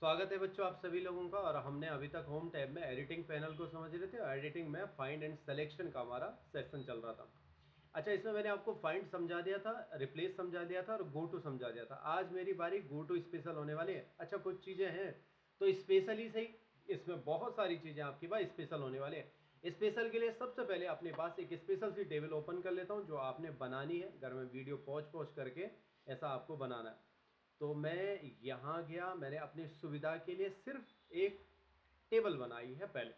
स्वागत है बच्चों आप सभी लोगों का। और हमने अभी तक होम टैब में एडिटिंग पैनल को समझ रहे थे और एडिटिंग में फाइंड एंड सिलेक्शन का हमारा सेक्शन चल रहा था। अच्छा, इसमें मैंने आपको फाइंड समझा दिया था, रिप्लेस समझा दिया था और गो टू समझा दिया था। आज मेरी बारी गो टू स्पेशल होने वाली है। अच्छा, कुछ चीज़ें हैं तो स्पेशली सही, इसमें बहुत सारी चीज़ें आपकी बात स्पेशल होने वाली है। स्पेशल के लिए सबसे पहले अपने पास एक स्पेशल सी टेबल ओपन कर लेता हूँ जो आपने बनानी है घर में, वीडियो पॉज पॉज करके ऐसा आपको बनाना है। तो मैं यहाँ गया, मैंने अपनी सुविधा के लिए सिर्फ एक टेबल बनाई है पहले।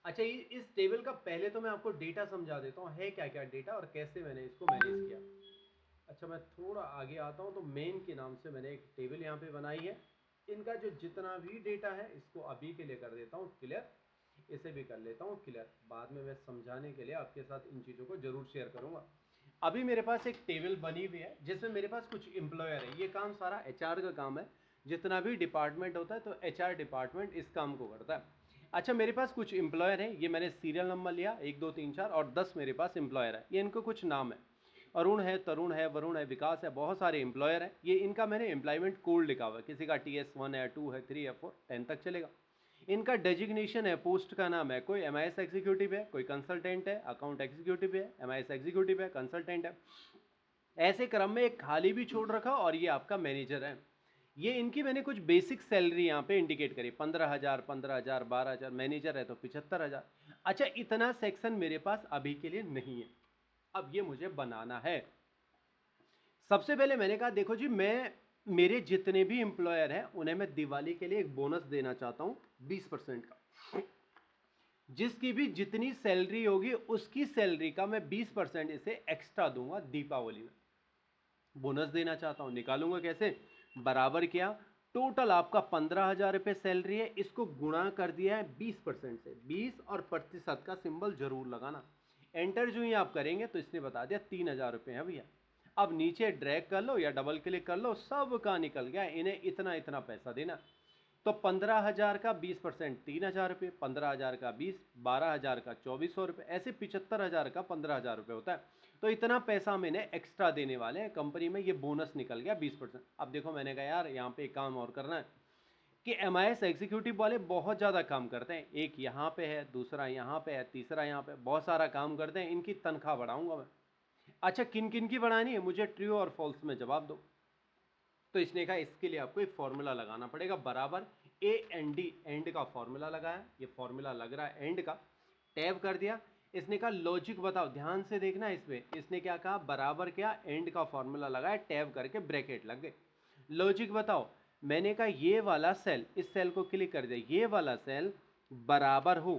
अच्छा, इस टेबल का पहले तो मैं आपको डेटा समझा देता हूँ है क्या क्या डेटा और कैसे मैंने इसको मैनेज किया। अच्छा, मैं थोड़ा आगे आता हूँ तो मेन के नाम से मैंने एक टेबल यहाँ पे बनाई है। इनका जो जितना भी डेटा है इसको अभी के लिए कर देता हूँ क्लियर, इसे भी कर लेता हूँ क्लियर। बाद में मैं समझाने के लिए आपके साथ इन चीज़ों को जरूर शेयर करूँगा। अभी मेरे पास एक टेबल बनी हुई है जिसमें मेरे पास कुछ एम्प्लॉयर है। ये काम सारा एचआर का काम है। जितना भी डिपार्टमेंट होता है तो एचआर डिपार्टमेंट इस काम को करता है। अच्छा, मेरे पास कुछ एम्प्लॉयर है, ये मैंने सीरियल नंबर लिया 1 2 3 4 और 10 मेरे पास एम्प्लॉयर है। ये इनको कुछ नाम है, अरुण है, तरुण है, वरुण है, विकास है, बहुत सारे एम्प्लॉयर हैं। ये इनका मैंने एम्प्लॉयमेंट कोड लिखा हुआ है, किसी का TS1 है, 2 है, 3 है, 4 10 तक चलेगा। इनका डेजिग्नेशन है, पोस्ट का नाम है, कोई MIS एग्जीक्यूटिव है, कोई कंसल्टेंट है, अकाउंट एग्जीक्यूटिव है, MIS एग्जीक्यूटिव है, कंसल्टेंट है। ऐसे क्रम में एक खाली भी छोड़ रखा और ये आपका मैनेजर है। ये इनकी मैंने कुछ बेसिक सैलरी यहाँ पे इंडिकेट करी, 15,000, 15,000, 12,000, मैनेजर है तो 75,000। अच्छा, इतना सेक्शन मेरे पास अभी के लिए नहीं है, अब ये मुझे बनाना है। सबसे पहले मैंने कहा देखो जी, मैं मेरे जितने भी एम्प्लॉयर हैं उन्हें मैं दिवाली के लिए एक बोनस देना चाहता हूँ 20% का। जिसकी भी जितनी सैलरी होगी उसकी सैलरी का मैं 20% इसे एक्स्ट्रा दूंगा दीपावली में। बोनस देना चाहता हूं, निकालूंगा कैसे? बराबर क्या, टोटल आपका 15,000 रुपये सैलरी है, इसको गुणा कर दिया है 20% से। 20 और प्रतिशत का सिंबल जरूर लगाना। एंटर जो ही आप करेंगे तो इसने बता दिया 3,000 रुपये है भैया। अब नीचे ड्रैग कर लो या डबल क्लिक कर लो, सब का निकल गया, इन्हें इतना इतना पैसा देना। तो 15,000 का 20% 3,000 रुपये, 15,000 का 20, 12,000 का 2,400 रुपये, ऐसे 75,000 का 15,000 रुपये होता है। तो इतना पैसा हम इन्हें एक्स्ट्रा देने वाले हैं कंपनी में, ये बोनस निकल गया 20%। अब देखो मैंने कहा यार यहाँ पे एक काम और करना है कि MIS एग्जीक्यूटिव वाले बहुत ज़्यादा काम करते हैं, एक यहाँ पे है, दूसरा यहाँ पे है, तीसरा यहाँ पे, बहुत सारा काम करते हैं, इनकी तनख्वाह बढ़ाऊंगा मैं। अच्छा, किन किन की बढ़ानी है, मुझे ट्रू और फॉल्स में जवाब दो। तो इसने कहा इसके लिए आपको एक फॉर्मूला लगाना पड़ेगा, बराबर AND, एंड का फॉर्मूला लगाया, ये फॉर्मूला लग रहा है एंड का, टैब कर दिया। इसने कहा लॉजिक बताओ, ध्यान से देखना इसमें। इसने क्या कहा, बराबर क्या, एंड का फॉर्मूला लगाया, टैब करके ब्रैकेट लग गए। लॉजिक बताओ, मैंने कहा ये वाला सेल, इस सेल को क्लिक कर दिया, ये वाला सेल बराबर हो,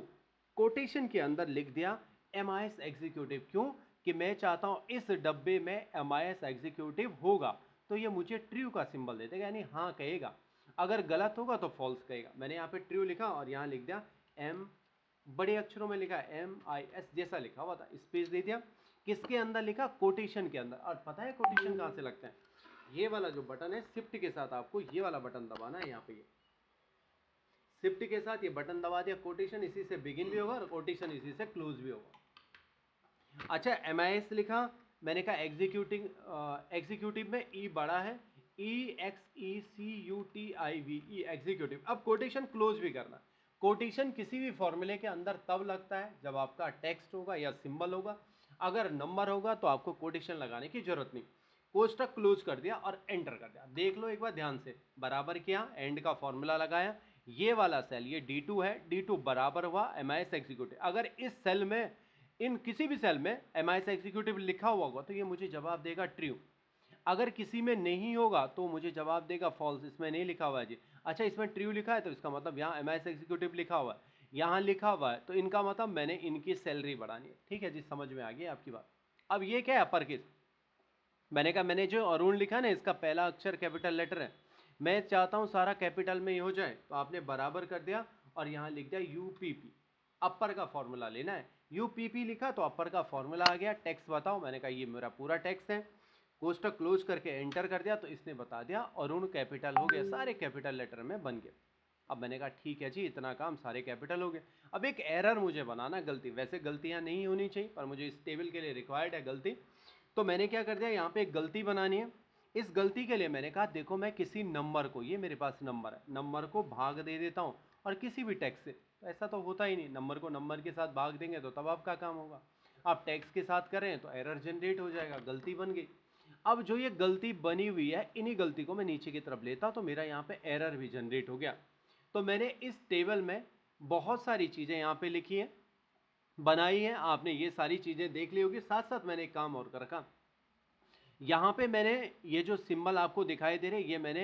कोटेशन के अंदर लिख दिया MIS एग्जीक्यूटिव। क्यों? कि मैं चाहता हूं इस डब्बे में MIS एग्जीक्यूटिव होगा, तो ये मुझे ट्रू का सिंबल दे देगा, यानी हाँ कहेगा। अगर गलत होगा तो फॉल्स कहेगा। मैंने यहाँ पे ट्रू लिखा और यहाँ लिख दिया एम, बड़े अक्षरों में लिखा MIS जैसा लिखा हुआ था, स्पेस दे दिया। किसके अंदर लिखा? कोटेशन के अंदर। और पता है कोटेशन कहाँ से लगता है? ये वाला जो बटन है, शिफ्ट के साथ आपको ये वाला बटन दबाना है, यहाँ पे ये शिफ्ट के साथ ये बटन दबा दिया, कोटेशन इसी से बिगिन भी होगा और कोटेशन इसी से क्लोज भी होगा। अच्छा, MIS लिखा, मैंने कहा एग्जीक्यूटिव, एग्जीक्यूटिव में ई बड़ा है, EXECUTIV, एग्जीक्यूटिव। अब कोटेशन क्लोज भी करना। कोटेशन किसी भी फॉर्मूले के अंदर तब लगता है जब आपका टेक्स्ट होगा या सिंबल होगा, अगर नंबर होगा तो आपको कोटेशन लगाने की जरूरत नहीं। कोष्टक क्लोज कर दिया और एंटर कर दिया। देख लो एक बार ध्यान से, बराबर किया, एंड का फॉर्मूला लगाया, ये वाला सेल ये D2 है, D2 बराबर हुआ MIS एग्जीक्यूटिव। अगर इस सेल में, इन किसी भी सेल में MIS एग्जीक्यूटिव लिखा हुआ होगा तो ये मुझे जवाब देगा ट्रू। अगर किसी में नहीं होगा तो मुझे जवाब देगा फॉल्स, इसमें नहीं लिखा हुआ है जी। अच्छा, इसमें ट्रू लिखा है तो इसका मतलब यहाँ MIS एग्जीक्यूटिव लिखा हुआ है, यहाँ लिखा हुआ है, तो इनका मतलब मैंने इनकी सैलरी बढ़ानी है। ठीक है जी, समझ में आ गई आपकी बात। अब ये क्या है, अपर केस। मैंने कहा मैंने जो अरुण लिखा ना, इसका पहला अक्षर कैपिटल लेटर है, मैं चाहता हूँ सारा कैपिटल में ही हो जाए, तो आपने बराबर कर दिया और यहाँ लिख दिया UPP, अपर का फॉर्मूला लेना है। UPP लिखा तो अपर का फॉर्मूला आ गया। टैक्स बताओ, मैंने कहा ये मेरा पूरा टैक्स है, कोष्टक क्लोज करके एंटर कर दिया तो इसने बता दिया अरुण कैपिटल हो गया, सारे कैपिटल लेटर में बन गए। अब मैंने कहा ठीक है जी, इतना काम सारे कैपिटल हो गए। अब एक एरर मुझे बनाना, गलती, वैसे गलतियां नहीं होनी चाहिए पर मुझे इस टेबल के लिए रिक्वायर्ड है गलती, तो मैंने क्या कर दिया, यहाँ पे एक गलती बनानी है। इस गलती के लिए मैंने कहा देखो मैं किसी नंबर को, ये मेरे पास नंबर है, नंबर को भाग दे देता हूँ और किसी भी टेक्स्ट से, तो ऐसा तो होता ही नहीं, नंबर को नंबर के साथ भाग देंगे तो तब आपका काम होगा। आप टेक्स्ट के साथ करें तो एरर जनरेट हो जाएगा, गलती बन गई। अब जो ये गलती बनी हुई है, इन्हीं गलती को मैं नीचे की तरफ लेता तो मेरा यहाँ पे एरर भी जनरेट हो गया। तो मैंने इस टेबल में बहुत सारी चीज़ें यहाँ पे लिखी हैं, बनाई है, आपने ये सारी चीज़ें देख ली होगी। साथ साथ मैंने एक काम और कर रखा, यहाँ पे मैंने ये जो सिंबल आपको दिखाई दे रहे, ये मैंने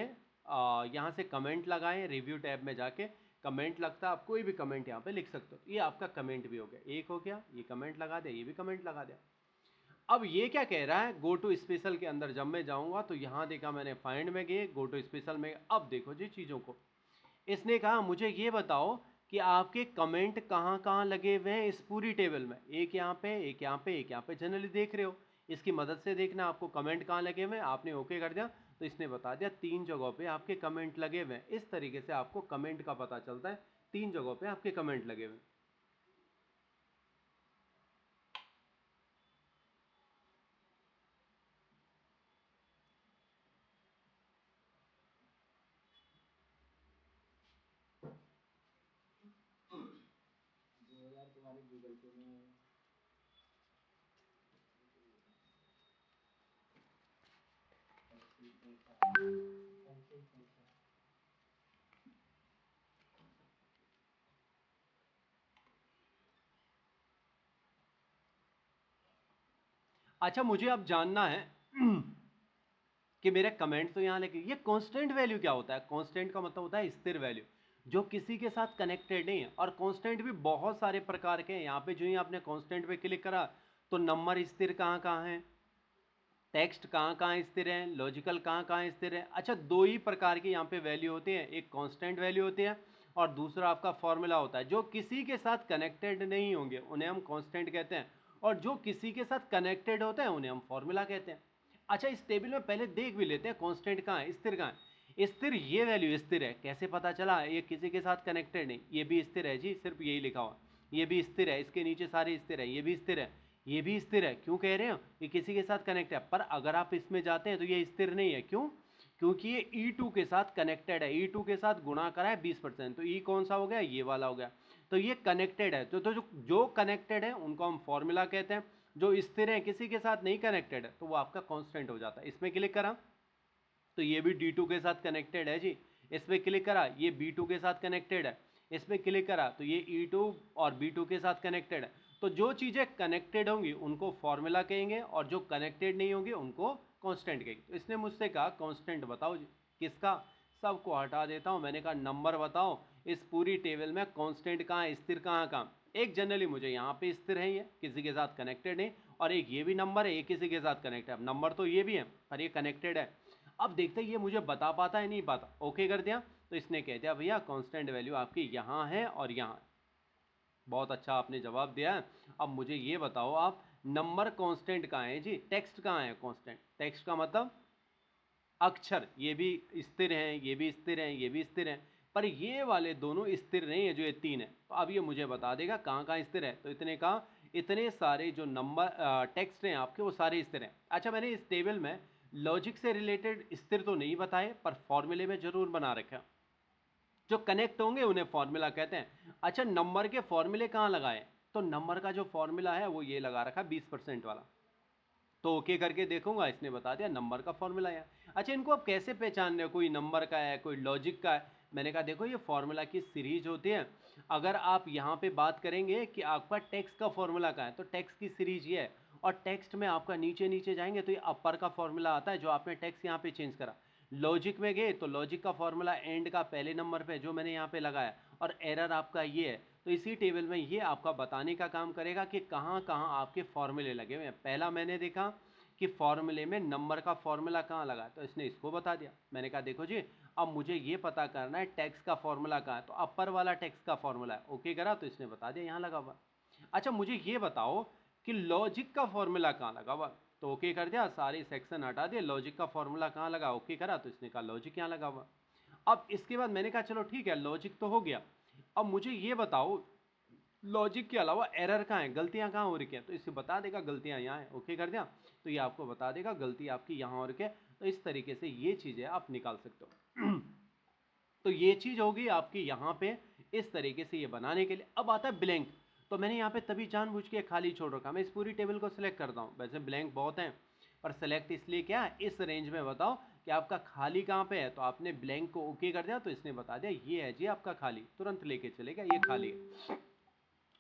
यहाँ से कमेंट लगाए, रिव्यू टैब में जाके कमेंट लगता है, आप कोई भी कमेंट यहाँ पे लिख सकते हो। ये आपका कमेंट भी हो गया, एक हो गया, ये कमेंट लगा दिया, ये भी कमेंट लगा दिया। अब ये क्या कह रहा है, गो टू स्पेशल के अंदर जब मैं जाऊंगा तो यहाँ देखा मैंने फाइंड में गए, गो टू स्पेशल में, अब देखो जी चीज़ों को, इसने कहा मुझे ये बताओ कि आपके कमेंट कहाँ कहाँ लगे हुए हैं इस पूरी टेबल में, एक यहाँ पे, एक यहाँ पे, एक यहाँ पे, जनरली देख रहे हो, इसकी मदद से देखना आपको कमेंट कहाँ लगे हुए हैं। आपने ओके कर दिया तो इसने बता दिया 3 जगहों पे आपके कमेंट लगे हुए हैं। इस तरीके से आपको कमेंट का पता चलता है, 3 जगहों पे आपके कमेंट लगे हुए हैं। तुम्हारे गूगल पे में अच्छा मुझे अब जानना है कि मेरे कमेंट तो यहाँ लेके, ये कांस्टेंट वैल्यू क्या होता है? कांस्टेंट का मतलब होता है स्थिर वैल्यू, जो किसी के साथ कनेक्टेड नहीं है। और कांस्टेंट भी बहुत सारे प्रकार के हैं। यहाँ पे जो ही आपने कांस्टेंट पे क्लिक करा तो नंबर स्थिर कहाँ कहाँ है, टेक्स्ट कहाँ कहाँ स्थिर है, लॉजिकल कहाँ कहाँ स्थिर है। अच्छा, दो ही प्रकार की यहाँ पे वैल्यू होती है, एक कांस्टेंट वैल्यू होती है और दूसरा आपका फॉर्मूला होता है। जो किसी के साथ कनेक्टेड नहीं होंगे उन्हें हम कांस्टेंट कहते हैं, और जो किसी के साथ कनेक्टेड होते हैं उन्हें हम फॉर्मूला कहते हैं। अच्छा, इस टेबल में पहले देख भी लेते हैं कांस्टेंट कहाँ है, स्थिर कहाँ है। स्थिर, ये वैल्यू स्थिर है, कैसे पता चला? ये किसी के साथ कनेक्टेड नहीं, ये भी स्थिर है जी, सिर्फ यही लिखा हुआ, ये भी स्थिर है, इसके नीचे सारे स्थिर है, ये भी स्थिर है, ये भी स्थिर है। क्यों कह रहे हो? ये किसी के साथ कनेक्ट है। पर अगर आप इसमें जाते हैं तो ये स्थिर नहीं है। क्यों? क्योंकि ये E2 के साथ कनेक्टेड है, E2 के साथ गुणा करा है 20%, तो E कौन सा हो गया? ये वाला हो गया। तो ये कनेक्टेड है, तो जो कनेक्टेड है उनको हम फॉर्मूला कहते हैं। जो स्थिर है, किसी के साथ नहीं कनेक्टेड है, तो वो आपका कांस्टेंट हो जाता है। इसमें क्लिक करा तो ये भी D2 के साथ कनेक्टेड है जी, इस पर क्लिक करा ये B2 के साथ कनेक्टेड है, इस पर क्लिक करा तो ये E2 और B2 के साथ कनेक्टेड है। तो जो चीज़ें कनेक्टेड होंगी उनको फॉर्मूला कहेंगे और जो कनेक्टेड नहीं होंगी उनको कांस्टेंट कहेंगे। तो इसने मुझसे कहा कांस्टेंट बताओ जी। किसका? सबको हटा देता हूँ। मैंने कहा नंबर बताओ इस पूरी टेबल में कांस्टेंट कहाँ है, स्थिर कहाँ कहाँ? एक जनरली मुझे यहाँ पे स्थिर है, ये किसी के साथ कनेक्टेड है, और एक ये भी नंबर है, ये किसी के साथ कनेक्ट है। अब नंबर तो ये भी है पर ये कनेक्टेड है। अब देखते हैं ये मुझे बता पाता है नहीं पाता। ओके कर दिया तो इसने कह दिया भैया कांस्टेंट वैल्यू आपकी यहाँ है और यहाँ है। बहुत अच्छा आपने जवाब दिया है। अब मुझे ये बताओ आप, नंबर कांस्टेंट कहाँ है जी, टेक्स्ट कहाँ है कांस्टेंट? टेक्स्ट का मतलब अक्षर, ये भी स्थिर हैं, ये भी स्थिर हैं, ये भी स्थिर हैं, पर ये वाले दोनों स्थिर नहीं है, जो ये 3 है। तो अब ये मुझे बता देगा कहाँ कहाँ स्थिर है। तो इतने कहा, इतने सारे जो नंबर टेक्स्ट हैं आपके वो सारे स्थिर हैं। अच्छा, मैंने इस टेबल में लॉजिक से रिलेटेड स्थिर तो नहीं बताए, पर फॉर्मूले में जरूर बना रखा। जो कनेक्ट होंगे उन्हें फॉर्मूला कहते हैं। अच्छा, नंबर के फॉर्मूले कहाँ लगाए? तो नंबर का जो फॉर्मूला है वो ये लगा रखा 20% वाला। तो ओके करके देखूंगा, इसने बता दिया नंबर का फॉर्मूला है। अच्छा, इनको आप कैसे पहचान रहे हो? कोई नंबर का है, कोई लॉजिक का है? मैंने कहा देखो ये फॉर्मूला की सीरीज होती है। अगर आप यहाँ पे बात करेंगे कि आपका टेक्स्ट का फॉर्मूला का है, तो टेक्स्ट की सीरीज ये है। और टेक्स्ट में आपका नीचे नीचे जाएंगे तो ये अपर का फॉर्मूला आता है, जो आपने टेक्स्ट यहाँ पे चेंज करा। लॉजिक में गए तो लॉजिक का फॉर्मूला एंड का पहले नंबर पे जो मैंने यहाँ पे लगाया, और एरर आपका ये है। तो इसी टेबल में ये आपका बताने का काम करेगा कि कहाँ कहाँ आपके फॉर्मूले लगे हुए हैं। पहला मैंने देखा कि फॉर्मूले में नंबर का फॉर्मूला कहाँ लगा, तो इसने इसको बता दिया। मैंने कहा देखो जी, अब मुझे ये पता करना है टैक्स का फॉर्मूला कहाँ है, तो अपर वाला टैक्स का फॉर्मूला है। ओके करा तो इसने बता दिया यहाँ लगा हुआ। अच्छा, मुझे ये बताओ कि लॉजिक का फॉर्मूला कहाँ लगा हुआ, तो ओके कर दिया, सारे सेक्शन हटा दिए, लॉजिक का फॉर्मूला कहाँ लगा, ओके करा तो इसने कहा लॉजिक यहाँ लगा हुआ। अब इसके बाद मैंने कहा चलो ठीक है, लॉजिक तो हो गया। अब मुझे ये बताओ लॉजिक के अलावा एरर कहाँ है, गलतियाँ कहाँ हो रही हैं? तो इसे बता देगा गलतियाँ यहाँ है। ओके कर दिया तो ये आपको बता देगा गलती आपकी यहाँ हो रही है। तो इस तरीके से ये चीज़ें आप निकाल सकते हो। तो ये चीज़ होगी आपकी यहाँ पे इस तरीके से ये बनाने के लिए। अब आता है ब्लैंक, तो मैंने यहाँ पे तभी जानबूझ के खाली छोड़ रखा, मैं इस पूरी टेबल को सिलेक्ट करता हूँ। वैसे ब्लैंक बहुत हैं पर सेलेक्ट इसलिए क्या है, इस रेंज में बताओ कि आपका खाली कहाँ पे है। तो आपने ब्लैंक को ओके कर दिया तो इसने बता दिया ये है जी आपका खाली, तुरंत लेके चलेगा ये खाली है।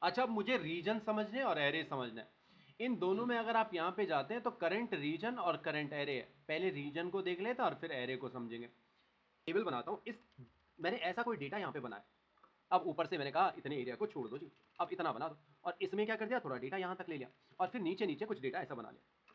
अच्छा, अब मुझे रीजन समझने और एरे समझना है। इन दोनों में अगर आप यहाँ पे जाते हैं तो करंट रीजन और करंट एरे है। पहले रीजन को देख लेते हैं और फिर एरे को समझेंगे। टेबल बनाता हूँ, इस मैंने ऐसा कोई डेटा यहाँ पे बनाया। अब ऊपर से मैंने कहा इतने एरिया को छोड़ दो जी, अब इतना बना दो, और इसमें क्या कर दिया, थोड़ा डेटा यहाँ तक ले लिया, और फिर नीचे नीचे कुछ डेटा ऐसा बना लिया।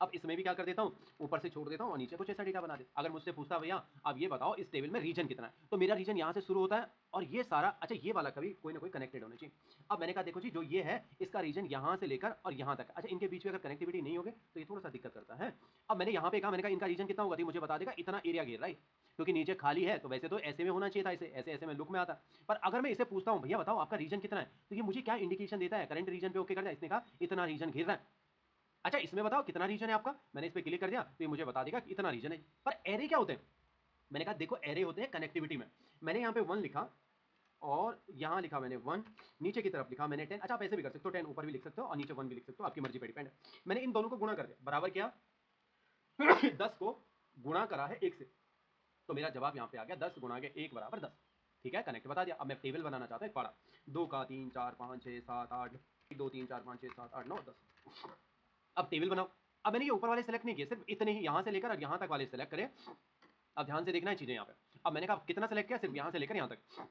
अब इसमें भी क्या कर देता हूँ, ऊपर से छोड़ देता हूँ और नीचे कुछ ऐसा डेटा बना दे। अगर मुझसे पूछता भैया अब ये बताओ इस टेबल में रीजन कितना है, तो मेरा रीजन यहाँ से शुरू होता है और ये सारा, अच्छा ये वाला कभी कोई ना कोई कनेक्टेड होना चाहिए। अब मैंने कहा देखो जी जो ये है इसका रीजन यहाँ से लेकर और यहाँ तक, अच्छा इनके बीच में अगर कनेक्टिविटी नहीं होगी तो ये थोड़ा सा दिक्कत करता है। अब मैंने यहाँ पे कहा, मैंने कहा इनका रीजन कितना होगा, तो मुझे बता देगा इतना एरिया घेर रहा है, क्योंकि नीचे खाली है। तो वैसे तो ऐसे में होना चाहिए था, ऐसे ऐसे ऐसे में लुक में आता। पर अगर मैं इसे पूछता हूँ भैया बताओ आपका रीजन कितना है, तो ये मुझे क्या इंडिकेशन देता है, करंट रीजन पे ओके कर दिया, इसने कहा इतना रीजन घेर रहा है। अच्छा इसमें बताओ कितना रीजन है आपका, मैंने इस पर क्लिक कर दिया तो ये मुझे बता देगा कि इतना रीजन है। पर एरे क्या होते हैं, मैंने कहा देखो एरे होते हैं कनेक्टिविटी में। मैंने यहाँ पे 1 लिखा और यहाँ लिखा मैंने 1, नीचे की तरफ लिखा मैंने 10। अच्छा आप ऐसे भी कर सकते हो, 10 ऊपर भी लिख सकते हो और नीचे 1 भी लिख सकते हो, आपकी मर्जी पे डिपेंड है। मैंने इन दोनों को गुणा कर दिया, बराबर किया 10 को गुणा करा है 1 से, तो मेरा जवाब यहाँ पे आ गया 10 गुणा के 1 बराबर 10। ठीक है, कनेक्ट बता दिया। अब मैं टेबल बनाना चाहता हूँ, पढ़ा 2 का 3 4 5 6 7 8, 2 3 4 5 6 7 8 9 10। अब टेबल बनाओ। अब मैंने ये ऊपर वाले सेलेक्ट नहीं किए, सिर्फ इतने ही यहाँ से लेकर और यहाँ तक वाले सेलेक्ट करें। अब ध्यान से देखना है चीजें यहाँ पे। अब मैंने कहा कितना सेलेक्ट किया, सिर्फ यहाँ से लेकर यहाँ तक।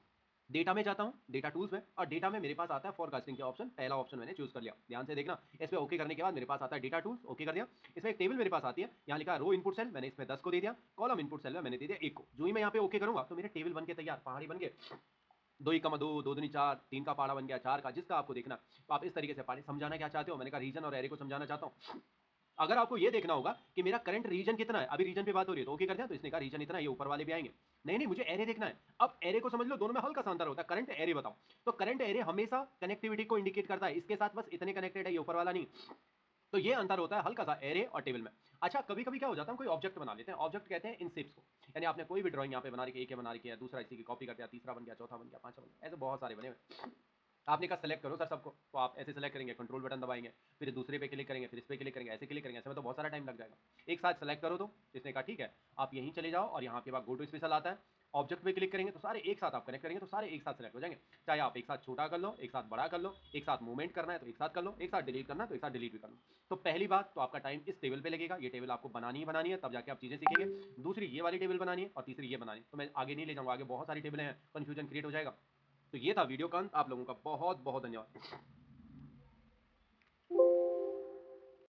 डेटा में जाता हूँ, डेटा टूल्स में, और डेटा में मेरे पास आता है फोरकास्टिंग के ऑप्शन, पहला ऑप्शन मैंने चूज कर लिया। ध्यान से देखना, इस पे ओके करने के बाद मेरे पास आता है डेटा टूल्स, ओके कर दिया। इसमें एक टेबल मेरे पास आती है, यहाँ लिखा रो इनपुट सेल, मैंने इसमें 10 को दे दिया। कॉलम इनपुट सेल में मैंने दे दिया 1 को। जो ही मैं यहाँ पे ओके करूंगा तो मेरे टेबल बन के तैयार, पहाड़ी बन गए। 2 ही कमा 2, 2 दूनी 4, 3 का पहाड़ा बन गया 4 का, जिसका आपको देखना। तो आप इस तरीके से पहाड़ी समझाना क्या चाहते हो, मैंने कहा रीजन और एरे को समझाना चाहता हूँ। अगर आपको ये देखना होगा कि मेरा करंट रीजन कितना है, अभी रीजन पे बात हो रही है तो ओके कर दिया, तो इसने कहा रीजन इतना है, ये ऊपर वाले भी आएंगे। नहीं नहीं, मुझे एरे देखना है। अब एरे को समझ लो, दोनों में हल्का सा अंतर होता है। करंट एरे बताओ, तो करंट एरे हमेशा कनेक्टिविटी को इंडिकेट करता है, इसके साथ बस इतने कनेक्टेड है, ये ऊपर वाला नहीं। तो ये अंतर होता है हल्का सा एरे और टेबल में। अच्छा कभी कभी क्या हो जाता है, कोई ऑब्जेक्ट बना लेते हैं, ऑब्जेक्ट कहते हैं इन शेप्स को, यानी आपने कोई भी ड्राइंग यहाँ पे बना रही है, एक बना रही है, दूसरा इसी की कॉपी कर दिया, तीसरा बन गया, चौथा बन गया, पांचवा बन गया, ऐसे बहुत सारे बने हुए। आपने कहा सेलेक्ट करो सर सबको, तो आप ऐसे सेलेक्ट करेंगे, कंट्रोल बटन दबाएंगे, फिर दूसरे पे क्लिक करेंगे, फिर इस पे क्लिक करेंगे, ऐसे क्लिक करेंगे, ऐसे में तो बहुत सारा टाइम लग जाएगा। एक साथ सेलेक्ट करो तो इसने कहा ठीक है आप यहीं चले जाओ, और यहाँ के बाद गो टू स्पेशल आता है, ऑब्जेक्ट पे क्लिक करेंगे तो सारे एक साथ आप कनेक्ट करेंगे, तो सारे एक साथ सेलेक्ट हो जाएंगे। चाहे आप एक साथ छोटा कर लो, एक साथ बड़ा कर लो, एक साथ मूवमेंट करना है तो एक साथ कर लो, एक साथ डिलीट करना है तो एक साथ डिलीट भी कर लो। तो पहली बात तो आपका टाइम इस टेबल पे लगेगा, ये टेबल आपको बनानी ही बनानी है, तब जाके आप चीजें सीखेंगे। दूसरी ये वाली टेबल बनानी है और तीसरी ये बनानी है। तो मैं आगे नहीं ले जाऊंगा, आगे बहुत सारी टेबलें हैं, कंफ्यूजन क्रिएट हो जाएगा। तो ये था वीडियो का अंत। आप लोगों का बहुत बहुत धन्यवाद।